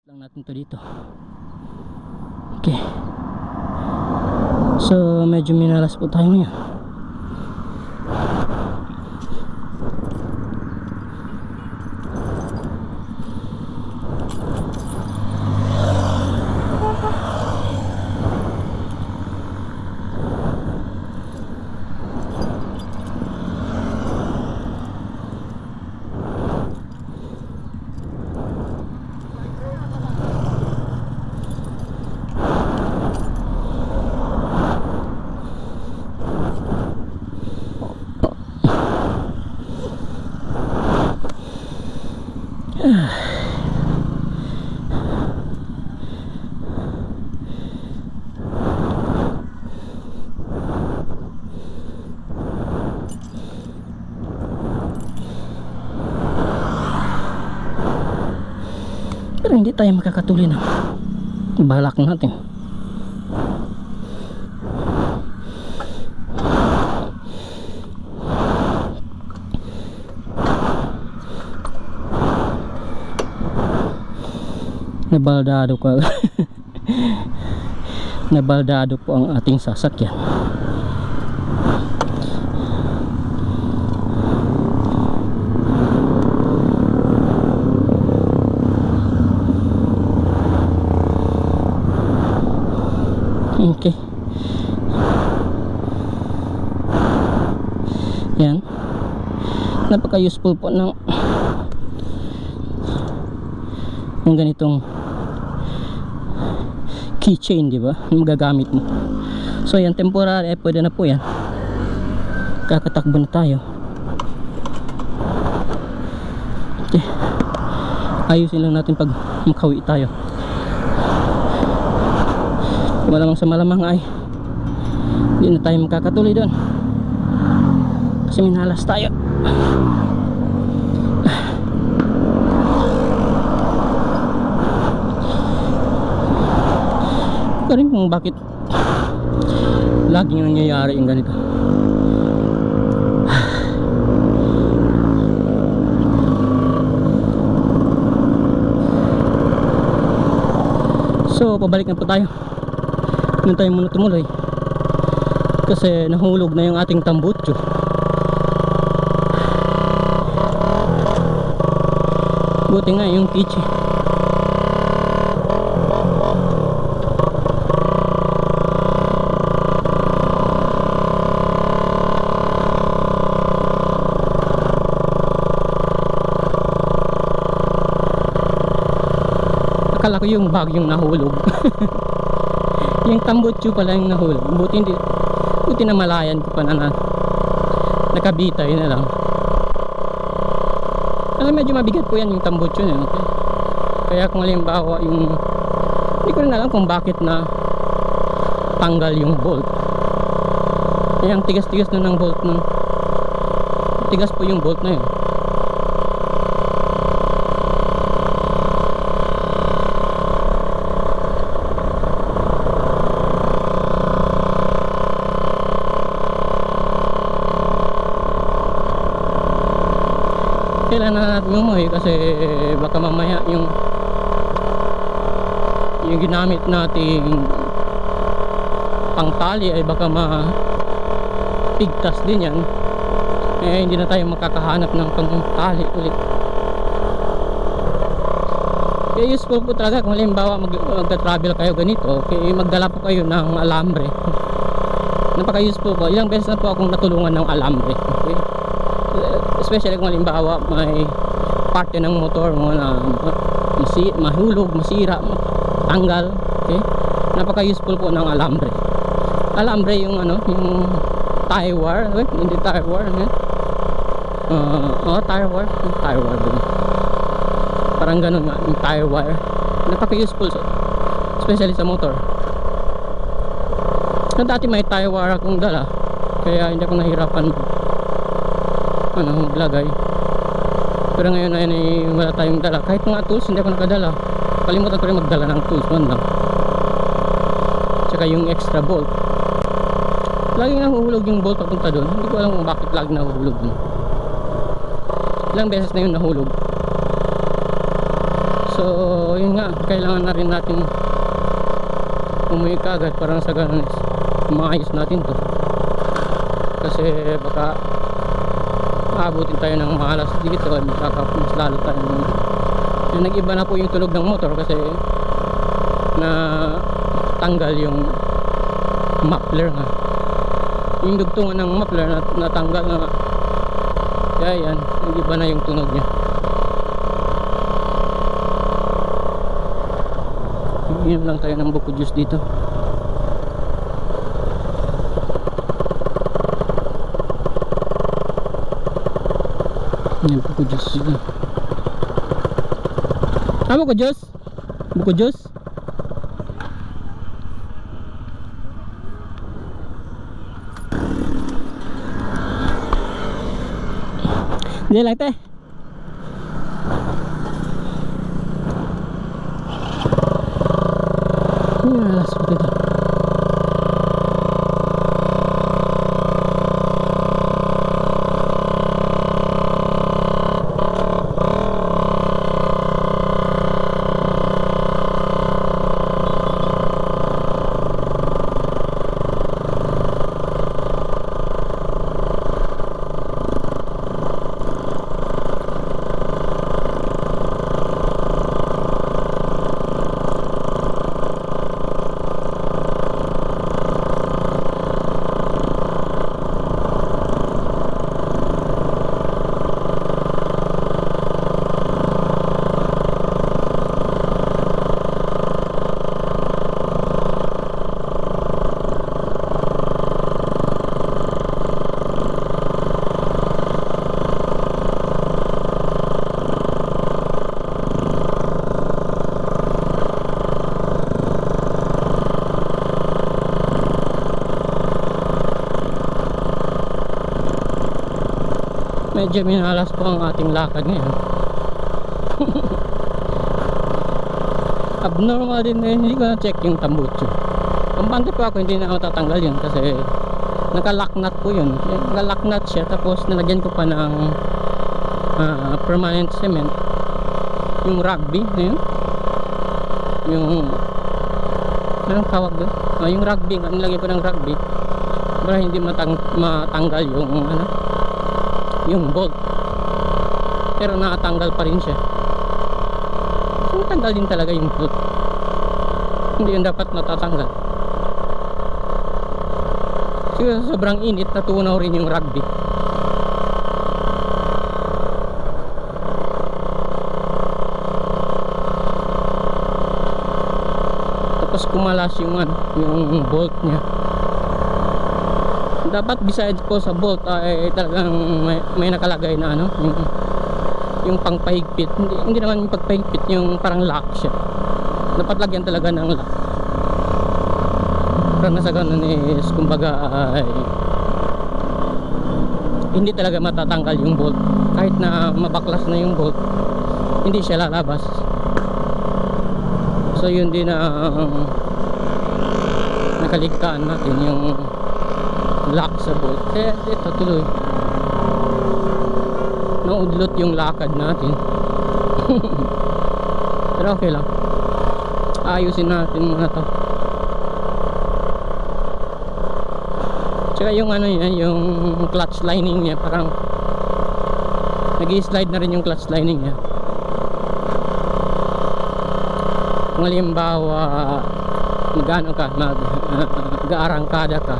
lang natin to dito. Okay. So medyo minalas po tayo ngayon. Pero hindi tayo makakatuloy ng balak natin. Nabaldado ko. Nabaldado po ang ating sasakyan. Okay. Yan. Napaka useful po ng yung ganitong keychain, di ba? Magagamit mo. So yan, temporary, pwede na po yan. Kakatakbo na tayo. Okay. Ayusin lang natin pag makawi tayo. Malamang sa malamang ay hindi na tayo makakatuloy doon kasi minalas tayo. Ito rin kung bakit laging nangyayari yung ganito. So pabalik na po tayo. Hindi tayo muna tumuloy kasi nahulog na yung ating tambutso. Buti nga yung kichi. Akala ko yung bagyong nahulog. Yung tambutso pala yung nahulog. Buti na malayan ko pa na nakabitay na lang. Kasi medyo mabigat po yan yung tambutso niya. Okay? Kaya kung halimbawa yung hindi ko rin alam kung bakit na tanggal yung bolt. Kaya ang tigas-tigas na ng bolt nun. Tigas po yung bolt na yun. Kailangan na natin umuwi kasi baka mamaya yung ginamit nating pangtali ay baka mapigtas din yan. Eh hindi na tayo makakahanap ng pangtali ulit. Kaya useful po talaga kung halimbawa magta-travel kayo ganito, okay, magdala po kayo ng alambre. Napaka useful po. Ilang beses na po akong natulungan ng alambre. Okay? Especially kung halimbawa may parte ng motor mo na mahulog, masira, tanggal, okay? Napaka useful po ng alambre. Alambre yung yung tie wire, okay? Hindi tie wire, okay? Tie wire din. Parang ganun nga, yung tie wire. Napaka useful, especially sa motor. Dati may tie wire akong dala, kaya hindi ako nahirapan maglagay. Pero ngayon ay wala tayong dala. Kahit mga tools hindi ako nakadala. Kalimutan ko rin magdala ng tools man lang. Tsaka yung extra bolt. Laging nahuhulog yung bolt papunta doon. Hindi ko alam kung bakit laging nahuhulog doon. Ilang beses na yun nahulog. So So yun nga, kailangan na rin natin umuwi kaagad para sa ganun is maayos natin to, kasi baka maabutin tayo ng malas dito at mas lalo tayo nag-iba na po yung tunog ng motor kasi na tanggal yung muffler nga, yung dugtungan ng muffler na natanggal na, kaya yan, nag-iba na yung tunog nya. Inom lang tayo ng buko juice dito. Yan, buko juice dito. Buko juice? Buko juice? Hindi lang tayo. Alas po dito. Medyo minalas po ang ating lakad ngayon. Abnormal din eh, hindi ko na check yung tambucho. Kampante po ako, hindi na ako tatanggal yun kasi naka-lock nut po yun. Naka-lock nut siya, tapos nalagyan ko pa ng permanent cement, yung rugby na yun, yung anong tawag doon? Yung rugby, nilagyan ko ng rugby para hindi matanggal yung ano, yung bolt, pero nakatanggal pa rin siya. So matanggal din talaga yung bolt, hindi yun dapat natatanggal. Siguro sobrang init, natunaw rin yung rugby. Tapos kumalas yung yung bolt nya. Dapat besides po sa bolt ay talagang may nakalagay na ano, yung pangpahigpit. Hindi naman yung pagpahigpit, yung parang lock siya. Dapat lagyan talaga ng lock para nasa ganun is kumbaga ay hindi talaga matatanggal yung bolt. Kahit na mabaklas na yung bolt, hindi siya lalabas. So yun din na nakaligtaan natin yung lock sa bolt. Kaya dito tuloy naudlot yung lakad natin. Pero okay lang, ayusin natin muna to. Tsaka yung ano niya, yung clutch lining niya, parang nag-i-slide na rin yung clutch lining niya. Kung halimbawa mag-ano ka, mag-aarangkada ka,